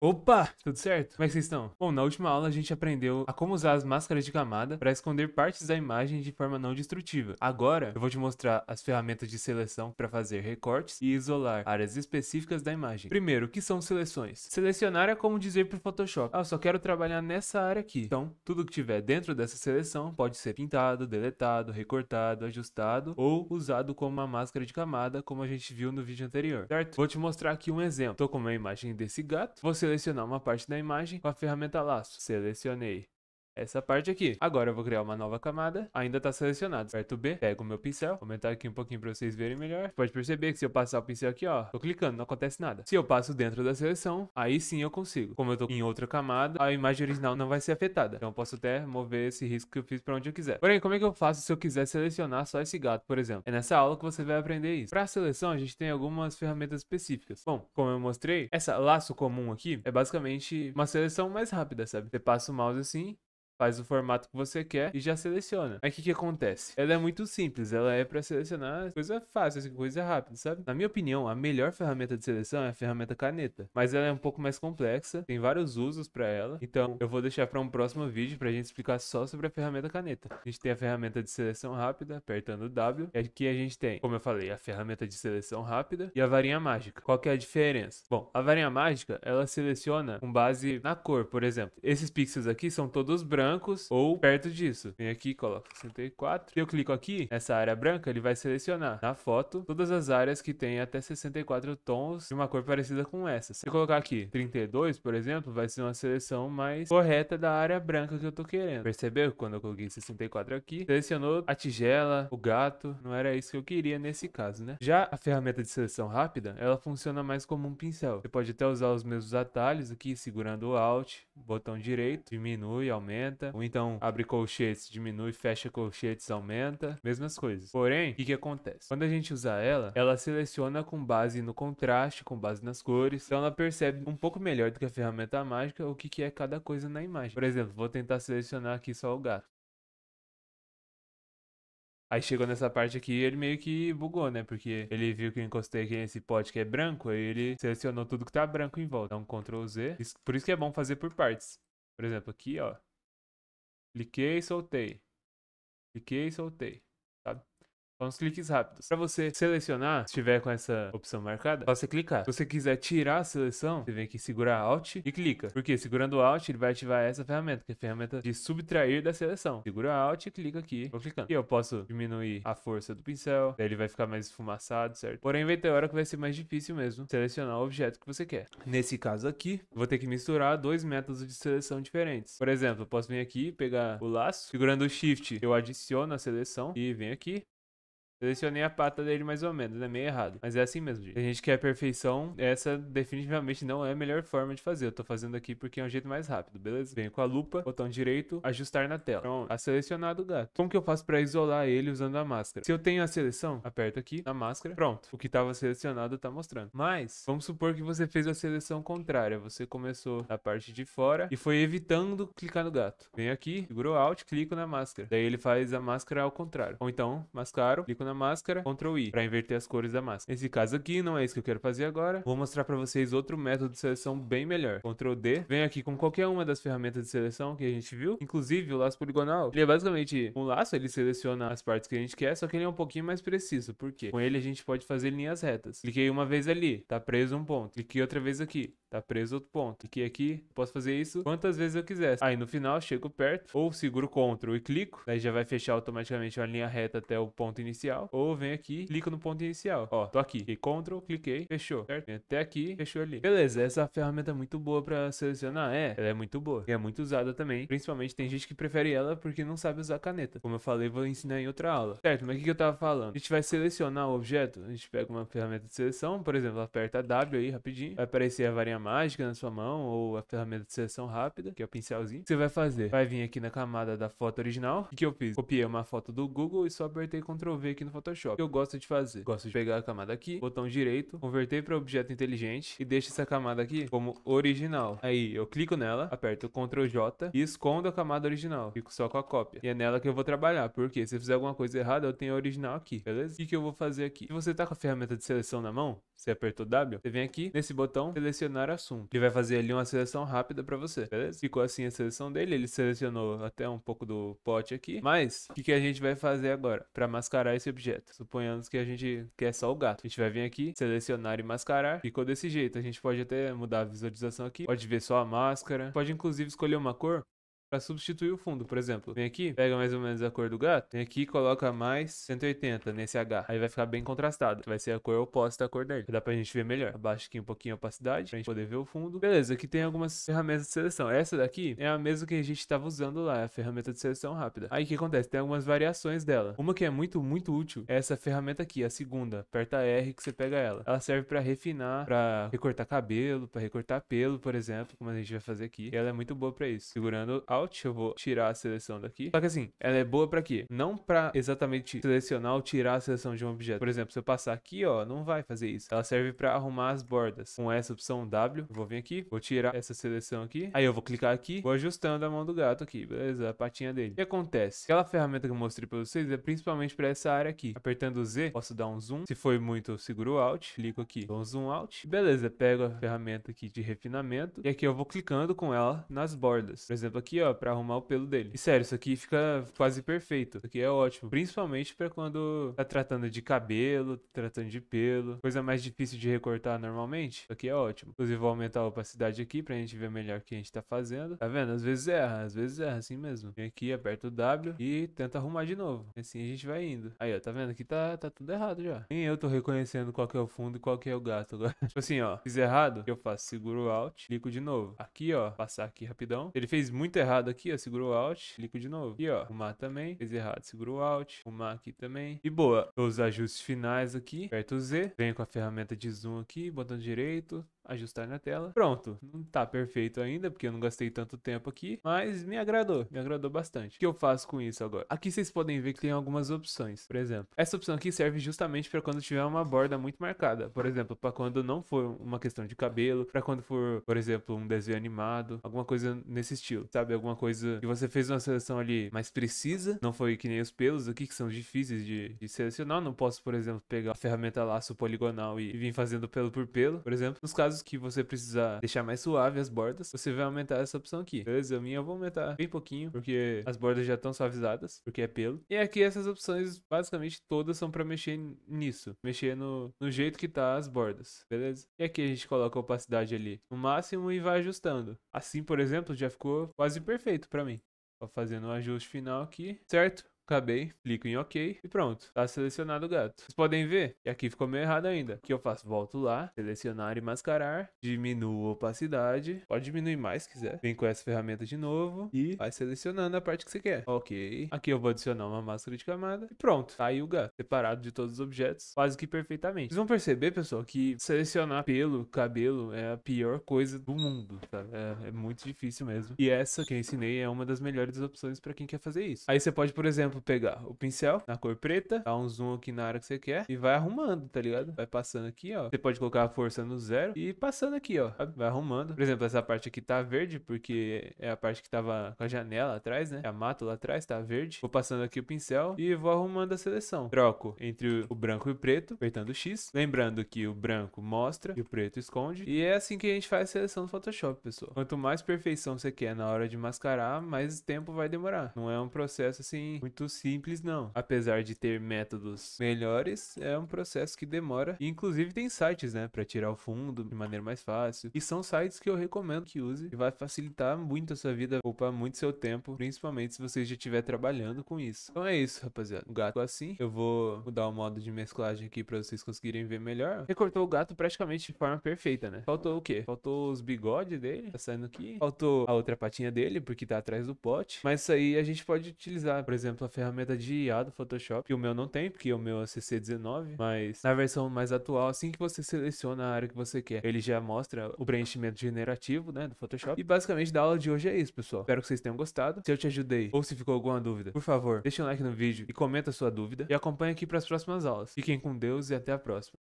Opa, tudo certo? Como é que vocês estão? Bom, na última aula a gente aprendeu a como usar as máscaras de camada para esconder partes da imagem de forma não destrutiva. Agora eu vou te mostrar as ferramentas de seleção para fazer recortes e isolar áreas específicas da imagem. Primeiro, o que são seleções? Selecionar é como dizer para o Photoshop: eu só quero trabalhar nessa área aqui. Então, tudo que tiver dentro dessa seleção pode ser pintado, deletado, recortado, ajustado ou usado como uma máscara de camada, como a gente viu no vídeo anterior, certo? Vou te mostrar aqui um exemplo. Estou com uma imagem desse gato, vou selecionar uma parte da imagem com a ferramenta laço. Selecionei essa parte aqui. Agora eu vou criar uma nova camada. Ainda está selecionado. Aperto B, pego o meu pincel. Vou aumentar aqui um pouquinho para vocês verem melhor. Pode perceber que se eu passar o pincel aqui, ó, tô clicando, não acontece nada. Se eu passo dentro da seleção, aí sim eu consigo. Como eu tô em outra camada, a imagem original não vai ser afetada. Então eu posso até mover esse risco que eu fiz para onde eu quiser. Porém, como é que eu faço se eu quiser selecionar só esse gato, por exemplo? É nessa aula que você vai aprender isso. Para a seleção, a gente tem algumas ferramentas específicas. Bom, como eu mostrei, essa laço comum aqui é basicamente uma seleção mais rápida, sabe? Você passa o mouse assim, faz o formato que você quer e já seleciona. Aí o que que acontece? Ela é muito simples, ela é para selecionar coisa fácil, assim, coisa rápida, sabe? Na minha opinião, a melhor ferramenta de seleção é a ferramenta caneta, mas ela é um pouco mais complexa, tem vários usos para ela, então eu vou deixar para um próximo vídeo pra gente explicar só sobre a ferramenta caneta. A gente tem a ferramenta de seleção rápida, apertando o W, e aqui a gente tem, como eu falei, a ferramenta de seleção rápida e a varinha mágica. Qual que é a diferença? Bom, a varinha mágica, ela seleciona com base na cor, por exemplo. Esses pixels aqui são todos brancos ou perto disso. Vem aqui, coloca 64. Se eu clico aqui, nessa área branca, ele vai selecionar na foto todas as áreas que tem até 64 tons de uma cor parecida com essa. Se eu colocar aqui 32, por exemplo, vai ser uma seleção mais correta da área branca que eu tô querendo. Percebeu? Quando eu coloquei 64 aqui, selecionou a tigela, o gato. Não era isso que eu queria nesse caso, né? Já a ferramenta de seleção rápida, ela funciona mais como um pincel. Você pode até usar os mesmos atalhos aqui, segurando o Alt, botão direito, diminui, aumenta, ou então abre colchetes, diminui, fecha colchetes, aumenta, mesmas coisas. Porém, o que que acontece? Quando a gente usar ela, ela seleciona com base no contraste, com base nas cores, então ela percebe um pouco melhor do que a ferramenta mágica o que que é cada coisa na imagem. Por exemplo, vou tentar selecionar aqui só o gato. Aí chegou nessa parte aqui, ele meio que bugou, né? Porque ele viu que eu encostei aqui nesse pote que é branco, aí ele selecionou tudo que tá branco em volta. Então, Ctrl Z. Por isso que é bom fazer por partes. Por exemplo, aqui, ó. Cliquei e soltei. Cliquei e soltei. Sabe? São uns cliques rápidos. Para você selecionar, se tiver com essa opção marcada, só você clicar. Se você quiser tirar a seleção, você vem aqui segurar Alt e clica. Porque segurando o Alt, ele vai ativar essa ferramenta, que é a ferramenta de subtrair da seleção. Segura Alt e clica aqui. Vou clicando. E eu posso diminuir a força do pincel, daí ele vai ficar mais esfumaçado, certo? Porém, vai ter hora que vai ser mais difícil mesmo selecionar o objeto que você quer. Nesse caso aqui, vou ter que misturar dois métodos de seleção diferentes. Por exemplo, eu posso vir aqui, pegar o laço, segurando o Shift, eu adiciono a seleção e venho aqui. Selecionei a pata dele mais ou menos, é meio errado. Mas é assim mesmo, gente. Se a gente quer perfeição, essa definitivamente não é a melhor forma de fazer. Eu tô fazendo aqui porque é um jeito mais rápido, beleza? Venho com a lupa, botão direito, ajustar na tela. Pronto, tá selecionado o gato. Como que eu faço pra isolar ele usando a máscara? Se eu tenho a seleção, aperto aqui na máscara, pronto. O que tava selecionado tá mostrando. Mas, vamos supor que você fez a seleção contrária. Você começou na parte de fora e foi evitando clicar no gato. Venho aqui, seguro Alt, clico na máscara. Daí ele faz a máscara ao contrário. Ou então, mascaro, clico na máscara, Ctrl I, para inverter as cores da máscara. Nesse caso aqui, não é isso que eu quero fazer agora. Vou mostrar para vocês outro método de seleção bem melhor. Ctrl D, venho aqui com qualquer uma das ferramentas de seleção que a gente viu. Inclusive, o laço poligonal, ele é basicamente um laço, ele seleciona as partes que a gente quer, só que ele é um pouquinho mais preciso. Por quê? Com ele a gente pode fazer linhas retas. Cliquei uma vez ali, tá preso um ponto. Cliquei outra vez aqui, tá preso outro ponto. Cliquei aqui, posso fazer isso quantas vezes eu quiser. Aí no final, chego perto, ou seguro Ctrl e clico, daí já vai fechar automaticamente uma linha reta até o ponto inicial. Ou venho aqui, clico no ponto inicial. Ó, tô aqui. Ctrl, cliquei, fechou, certo? Vem até aqui, fechou ali. Beleza, essa ferramenta é muito boa pra selecionar. Ela é muito boa. E é muito usada também. Principalmente tem gente que prefere ela porque não sabe usar caneta. Como eu falei, vou ensinar em outra aula. Certo, mas o que eu tava falando? A gente vai selecionar o objeto. A gente pega uma ferramenta de seleção, por exemplo, aperta W aí rapidinho. Vai aparecer a varinha mágica na sua mão ou a ferramenta de seleção rápida, que é o pincelzinho. O que você vai fazer? Vai vir aqui na camada da foto original. O que eu fiz? Copiei uma foto do Google e só apertei Ctrl V aqui no Photoshop. O que eu gosto de fazer? Gosto de pegar a camada aqui, botão direito, converter para objeto inteligente e deixo essa camada aqui como original. Aí eu clico nela, aperto o Ctrl J e escondo a camada original. Fico só com a cópia. E é nela que eu vou trabalhar, porque se eu fizer alguma coisa errada, eu tenho a original aqui, beleza? O que eu vou fazer aqui? Se você tá com a ferramenta de seleção na mão, você apertou W, você vem aqui nesse botão selecionar assunto. Ele vai fazer ali uma seleção rápida para você, beleza? Ficou assim a seleção dele, ele selecionou até um pouco do pote aqui. Mas, o que a gente vai fazer agora para mascarar esse objeto? Suponhamos que a gente quer só o gato. A gente vai vir aqui, selecionar e mascarar. Ficou desse jeito. A gente pode até mudar a visualização aqui. Pode ver só a máscara. Pode inclusive escolher uma cor para substituir o fundo, por exemplo. Vem aqui, pega mais ou menos a cor do gato, vem aqui e coloca mais 180 nesse H. Aí vai ficar bem contrastado. Vai ser a cor oposta à cor dele. Dá pra gente ver melhor. Abaixa aqui um pouquinho a opacidade, pra gente poder ver o fundo. Beleza, aqui tem algumas ferramentas de seleção. Essa daqui é a mesma que a gente estava usando lá, a ferramenta de seleção rápida. Aí o que acontece? Tem algumas variações dela. Uma que é muito útil é essa ferramenta aqui, a segunda. Aperta R que você pega ela. Ela serve pra refinar, pra recortar cabelo, pra recortar pelo, por exemplo, como a gente vai fazer aqui. E ela é muito boa pra isso. Segurando Alt, eu vou tirar a seleção daqui. Só que assim, ela é boa pra quê? Não pra exatamente selecionar ou tirar a seleção de um objeto. Por exemplo, se eu passar aqui, ó, não vai fazer isso. Ela serve pra arrumar as bordas. Com essa opção W, eu vou vir aqui, vou tirar essa seleção aqui. Aí eu vou clicar aqui, vou ajustando a mão do gato aqui, beleza? A patinha dele. O que acontece? Aquela ferramenta que eu mostrei pra vocês é principalmente pra essa área aqui. Apertando o Z, posso dar um zoom. Se foi muito, eu seguro o Alt, clico aqui, dou um zoom Alt. Beleza, pego a ferramenta aqui de refinamento. E aqui eu vou clicando com ela nas bordas. Por exemplo, aqui, ó, pra arrumar o pelo dele. E sério, isso aqui fica quase perfeito. Isso aqui é ótimo. Principalmente pra quando tá tratando de cabelo, tratando de pelo. Coisa mais difícil de recortar normalmente. Isso aqui é ótimo. Inclusive, vou aumentar a opacidade aqui pra gente ver melhor o que a gente tá fazendo. Tá vendo? Às vezes erra assim mesmo. Vem aqui, aperta o W e tenta arrumar de novo. Assim a gente vai indo. Aí, ó, tá vendo? Aqui tá tudo errado já. Nem eu tô reconhecendo qual que é o fundo e qual que é o gato agora. Tipo assim, ó. Fiz errado, o que eu faço? Seguro o Alt, clico de novo. Aqui, ó, passar aqui rapidão. Ele fez muito errado aqui, ó, seguro o Alt, clico de novo. E ó, arrumar também, fez errado, seguro o Alt, arrumar aqui também. E boa, os ajustes finais aqui, aperto o Z, venho com a ferramenta de zoom aqui, botão direito, ajustar na tela. Pronto, não tá perfeito ainda, porque eu não gastei tanto tempo aqui, mas me agradou bastante. O que eu faço com isso agora? Aqui vocês podem ver que tem algumas opções. Por exemplo, essa opção aqui serve justamente para quando tiver uma borda muito marcada. Por exemplo, para quando não for uma questão de cabelo, para quando for, por exemplo, um desenho animado, alguma coisa nesse estilo, sabe? Alguma coisa que você fez uma seleção ali mais precisa, não foi que nem os pelos aqui, que são difíceis de selecionar. Não posso, por exemplo, pegar a ferramenta laço poligonal e vir fazendo pelo por pelo, por exemplo. Nos casos que você precisar deixar mais suave as bordas, você vai aumentar essa opção aqui, beleza? A minha eu vou aumentar bem pouquinho, porque as bordas já estão suavizadas, porque é pelo. E aqui essas opções, basicamente todas são para mexer nisso, mexer no jeito que tá as bordas, beleza? E aqui a gente coloca a opacidade ali no máximo e vai ajustando. Assim, por exemplo, já ficou quase perfeito para mim. Tô fazendo um ajuste final aqui, certo? Acabei, clico em OK e pronto, tá selecionado o gato. Vocês podem ver que aqui ficou meio errado ainda. O que eu faço? Volto lá, selecionar e mascarar, diminuo a opacidade, pode diminuir mais se quiser. Vem com essa ferramenta de novo e vai selecionando a parte que você quer. OK, aqui eu vou adicionar uma máscara de camada e pronto, tá aí o gato, separado de todos os objetos, quase que perfeitamente. Vocês vão perceber, pessoal, que selecionar pelo, cabelo é a pior coisa do mundo, sabe? É muito difícil mesmo. E essa que eu ensinei é uma das melhores opções para quem quer fazer isso. Aí você pode, por exemplo, pegar o pincel na cor preta, dar um zoom aqui na área que você quer e vai arrumando, tá ligado? Vai passando aqui, ó. Você pode colocar a força no 0 e passando aqui, ó. Sabe? Vai arrumando. Por exemplo, essa parte aqui tá verde porque é a parte que tava com a janela atrás, né? A mata lá atrás tá verde. Vou passando aqui o pincel e vou arrumando a seleção. Troco entre o branco e o preto, apertando X. Lembrando que o branco mostra e o preto esconde. E é assim que a gente faz a seleção no Photoshop, pessoal. Quanto mais perfeição você quer na hora de mascarar, mais tempo vai demorar. Não é um processo assim muito simples, não. Apesar de ter métodos melhores, é um processo que demora. E, inclusive, tem sites, né, para tirar o fundo de maneira mais fácil. E são sites que eu recomendo que use. E vai facilitar muito a sua vida, poupar muito seu tempo, principalmente se você já estiver trabalhando com isso. Então é isso, rapaziada. O gato assim. Eu vou mudar o modo de mesclagem aqui para vocês conseguirem ver melhor. Recortou o gato praticamente de forma perfeita, né? Faltou o quê? Faltou os bigodes dele, tá saindo aqui. Faltou a outra patinha dele, porque tá atrás do pote. Mas isso aí a gente pode utilizar, por exemplo, a ferramenta de IA do Photoshop, que o meu não tem, porque o meu é CC19, mas na versão mais atual, assim que você seleciona a área que você quer, ele já mostra o preenchimento generativo, né, do Photoshop. E basicamente da aula de hoje é isso, pessoal. Espero que vocês tenham gostado. Se eu te ajudei ou se ficou alguma dúvida, por favor, deixa um like no vídeo e comenta a sua dúvida e acompanha aqui para as próximas aulas. Fiquem com Deus e até a próxima.